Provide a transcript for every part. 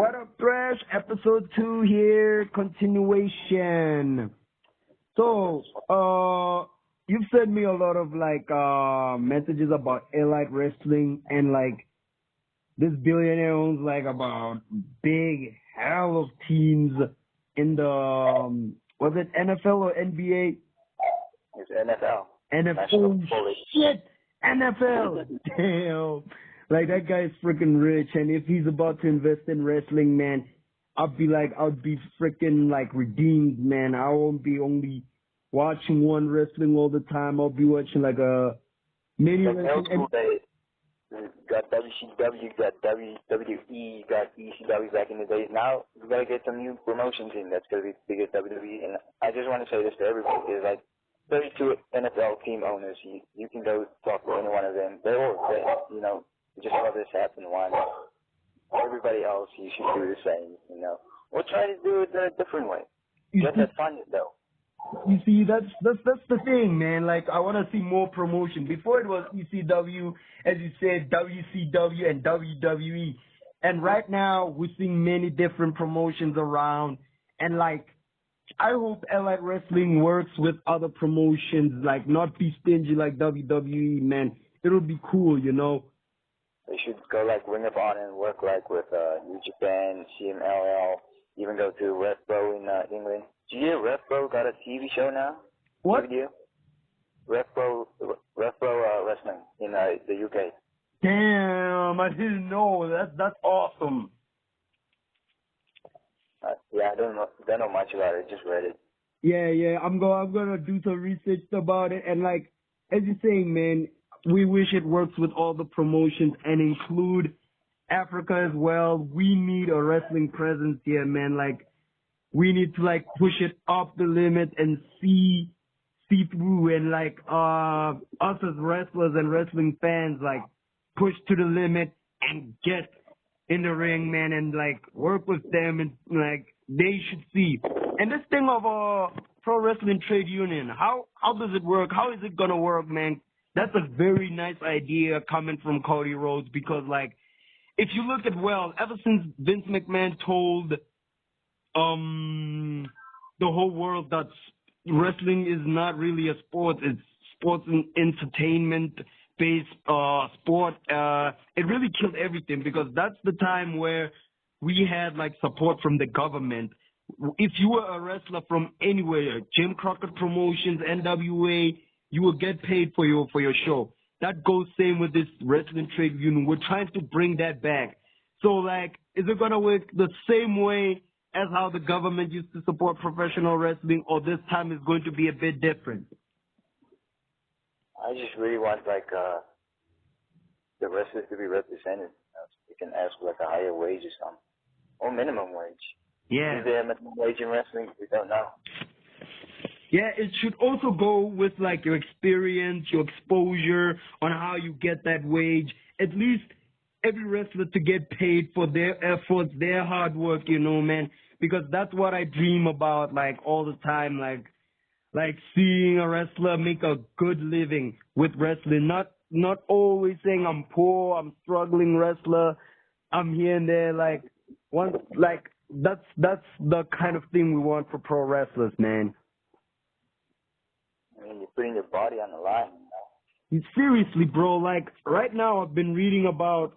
What up, Thrash? Episode 2 here, continuation. So, you've sent me a lot of messages about Elite Wrestling, and this billionaire owns about big hell of teams in the was it NFL or NBA? It's NFL. NFL. Shit, NFL. Damn. That guy is freaking rich, and if he's about to invest in wrestling, man, I'll be freaking redeemed, man. I won't be only watching one wrestling all the time. I'll be watching many wrestling. You got WCW, you got WWE, you got ECW back in the days. Now we gotta get some new promotions in. That's gonna be bigger WWE. And I just want to say this to everybody: there's 32 NFL team owners. You can go talk to any one of them. They're all great, just let this happen once. Everybody else, you should do the same, We'll try to do it a different way. Just have fun, though. You see, that's the thing, man. I want to see more promotion. Before it was ECW, as you said, WCW and WWE. And right now, we're seeing many different promotions around. And I hope Elite Wrestling works with other promotions, not be stingy like WWE, man. It'll be cool, They should go Ring of Honor and work with New Japan, CMLL, even go to RevPro in England. Do you hear RevPro got a TV show now? What? RevPro Wrestling in the UK. Damn, I didn't know. That's awesome. Yeah, I don't know much about it. Just read it. Yeah. I'm gonna do some research about it, and as you're saying, man, we wish it works with all the promotions and include Africa as well. We need a wrestling presence here, man. We need to push it up the limit and see through, and us as wrestlers and wrestling fans push to the limit and get in the ring, man, and work with them, and they should see. And this thing of pro wrestling trade union, how does it work? How is it gonna work, man? That's a very nice idea coming from Cody Rhodes, because if you look at ever since Vince McMahon told the whole world that wrestling is not really a sport, it's sports and entertainment based sport, it really killed everything, because that's the time where we had support from the government. If you were a wrestler from anywhere, Jim Crockett Promotions, NWA, you will get paid for your show. That goes same with this wrestling trade union. We're trying to bring that back. So is it gonna work the same way as how the government used to support professional wrestling, or this time is going to be a bit different? I just really want the wrestlers to be represented. You can ask for a higher wage or something, or minimum wage. Yeah. Is there a minimum wage in wrestling? We don't know. Yeah, it should also go with your experience, your exposure on how you get that wage. At least every wrestler to get paid for their efforts, their hard work, man. Because that's what I dream about all the time, seeing a wrestler make a good living with wrestling. Not always saying I'm poor, I'm struggling wrestler, I'm here and there. That's the kind of thing we want for pro wrestlers, man. I mean, you're putting your body on the line. Seriously, bro. Right now, I've been reading about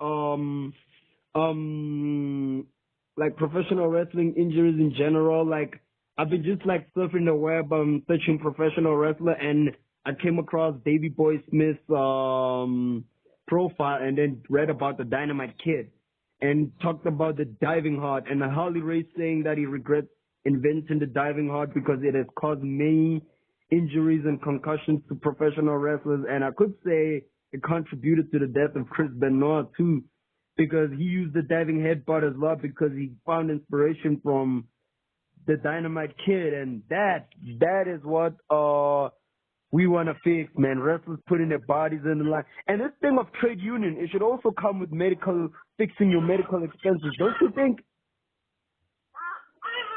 professional wrestling injuries in general. I've been just surfing the web, searching professional wrestler, and I came across Davey Boy Smith's profile, and then read about the Dynamite Kid, and talked about the diving heart, and Harley Race saying that he regrets inventing the diving heart because it has caused many injuries and concussions to professional wrestlers, and I could say it contributed to the death of Chris Benoit too, because he used the diving headbutt as well because he found inspiration from the Dynamite Kid, and that is what we want to fix, man. Wrestlers putting their bodies in the line. And this thing of trade union, it should also come with fixing your medical expenses, don't you think?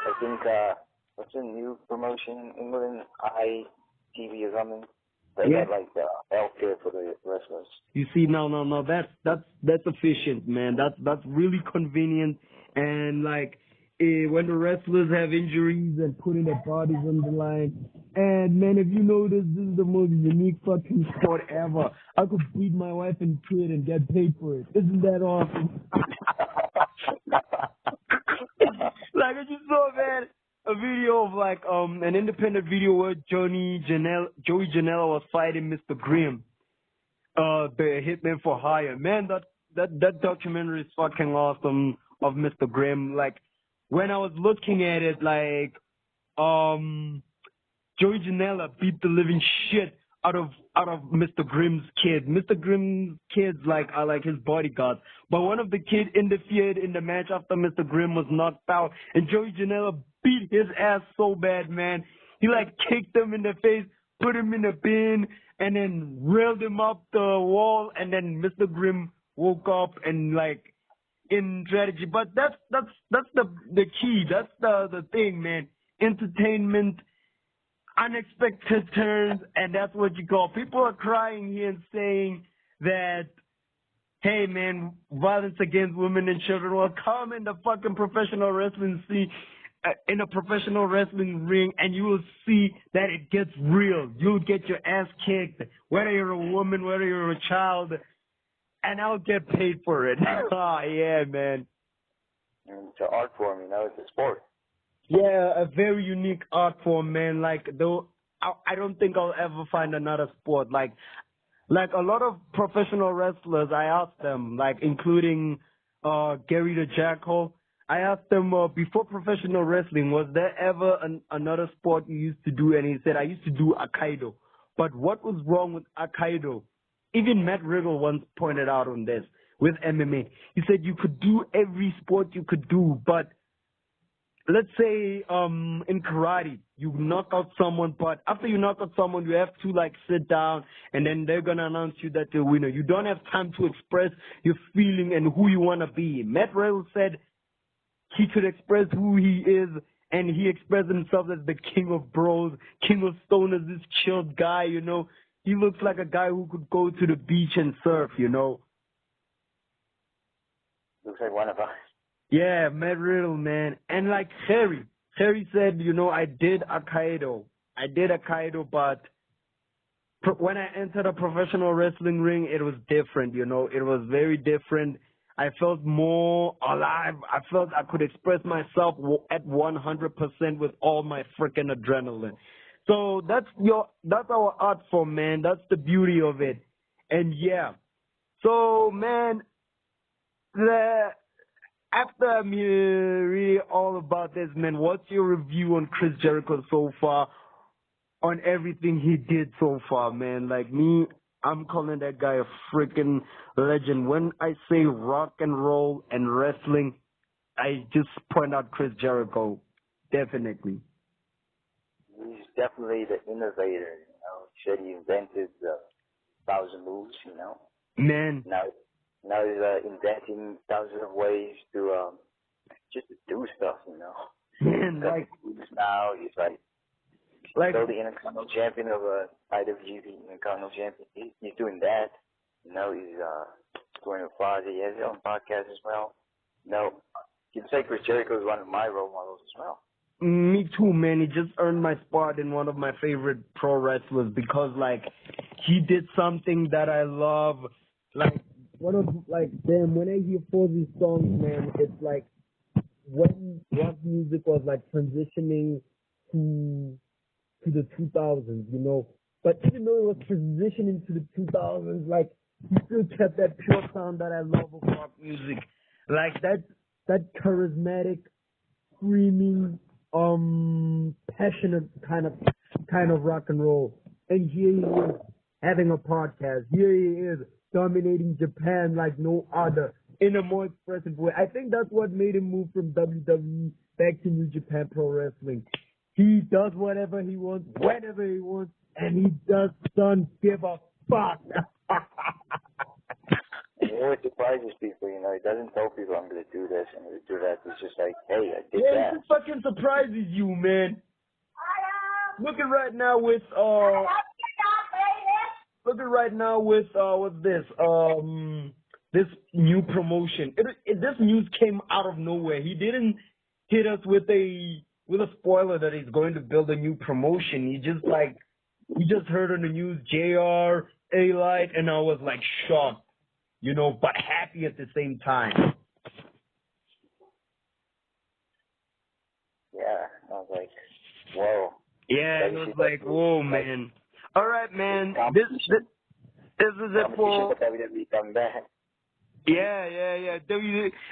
I think what's a new promotion in England? ITV or something. They Yeah. got like healthcare for the wrestlers. You see, no, that's efficient, man. That's really convenient, and like when the wrestlers have injuries and putting their bodies on the line. And man, if you notice, this is the most unique fucking sport ever. I could beat my wife and kid and get paid for it. Isn't that awesome? Like I just saw, man, a video of like an independent video where Joey Janela was fighting Mr. Grimm, the Hitman for Hire. Man, that documentary is fucking awesome of Mr. Grimm. Like when I was looking at it, like Joey Janela beat the living shit out of Mr. Grimm's kids. Mr. Grimm's kids are like his bodyguards. But one of the kids interfered in the match after Mr. Grimm was knocked out, and Joey Janela beat his ass so bad, man. He like kicked him in the face, put him in a bin, and then railed him up the wall, and then Mr. Grimm woke up and like in strategy. But that's the key. That's the thing, man. Entertainment, unexpected turns, and that's what you call. People are crying here and saying that, hey man, violence against women and children. Well, come in the fucking professional wrestling scene, in a professional wrestling ring, and you will see that it gets real. You'll get your ass kicked, whether you're a woman, whether you're a child, and I'll get paid for it. Oh yeah, man. And it's an art form, it's a sport. Yeah, a very unique art form, man. Like, though, I don't think I'll ever find another sport. Like a lot of professional wrestlers, I asked them, like, including Gary the Jackal, I asked them, before professional wrestling, was there ever another sport you used to do? And he said, I used to do Aikido. But what was wrong with Aikido? Even Matt Riddle once pointed out on this with MMA. He said you could do every sport you could do, but let's say in karate, you knock out someone, but after you knock out someone, you have to like sit down, and then they're gonna announce you that the winner. You don't have time to express your feeling and who you wanna be. Matt Riddle said he could express who he is, and he expressed himself as the king of bros, king of stoners, this chilled guy, He looks like a guy who could go to the beach and surf, Looks like one of us. Yeah, Matt Riddle, man. And like Harry said, I did Aikido, but when I entered a professional wrestling ring, it was different, It was very different. I felt more alive. I felt I could express myself at 100% with all my freaking adrenaline. So that's our art form, man. That's the beauty of it. And yeah. So, man, after I'm reading all about this, man, what's your review on Chris Jericho so far, on everything he did so far, man? Like me, I'm calling that guy a freaking legend. When I say rock and roll and wrestling, I just point out Chris Jericho, definitely. He's definitely the innovator, He said he invented 1,000 moves, Man. Now he's inventing thousands of ways to just to do stuff, Man, like now he's still the Intercontinental Champion of IWGP Intercontinental Champion. He's doing that. He's going to Plaza. He has his own podcast as well. You can say Chris Jericho is one of my role models as well. Me too, man. He just earned my spot in one of my favorite pro wrestlers because, he did something that I love. When I hear Fozzie's songs, man, it's like when rock music was transitioning to the 2000s, But even though it was transitioning to the 2000s, he still kept that pure sound that I love of rock music, that charismatic, screaming, passionate kind of rock and roll. And here he is having a podcast. Here he is dominating Japan like no other in a more expressive way. I think that's what made him move from WWE back to New Japan Pro Wrestling. He does whatever he wants, whenever he wants, and he doesn't give a fuck. It surprises people, He doesn't tell people I'm going to do this and do that. It's just like, hey, I did that. It just fucking surprises you, man. Look at right now with look at right now with what's this this new promotion. This news came out of nowhere. He didn't hit us with a spoiler that he's going to build a new promotion. We just heard on the news JR, A-Light, and I was like shocked, but happy at the same time. Yeah, I was like, whoa. Yeah, it was like, whoa, man. All right, man. This is it for WWE coming back. Yeah.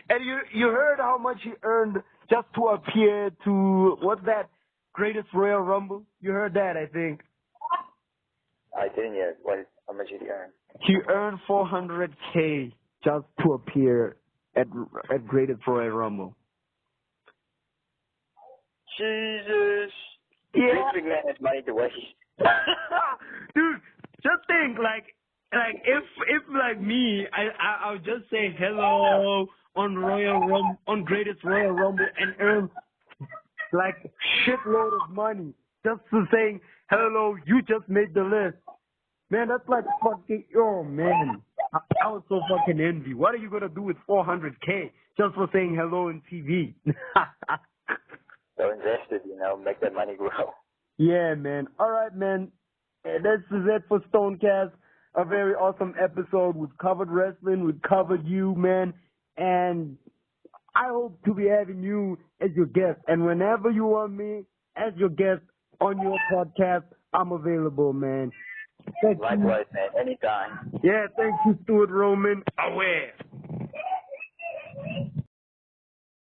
And you heard how much he earned just to appear to what's that greatest Royal Rumble? You heard that, I think. I didn't yet. How much did he earn? He earned $400K just to appear at greatest Royal Rumble. Jesus. Yeah. Big man has money to waste. Dude, just think if like me, I'll just say hello on greatest Royal Rumble and earn like shitload of money just to saying hello, you just made the list. Man, that's like fucking, oh man, I was so fucking envy. What are you gonna do with $400K just for saying hello on TV? So invested, make that money grow. Yeah, man. All right, man. This is it for Stonecast. A very awesome episode. We've covered wrestling. We've covered you, man. And I hope to be having you as your guest. And whenever you want me as your guest on your podcast, I'm available, man. Likewise, man. Anytime. Yeah, thank you, Stuart Roman. Aware.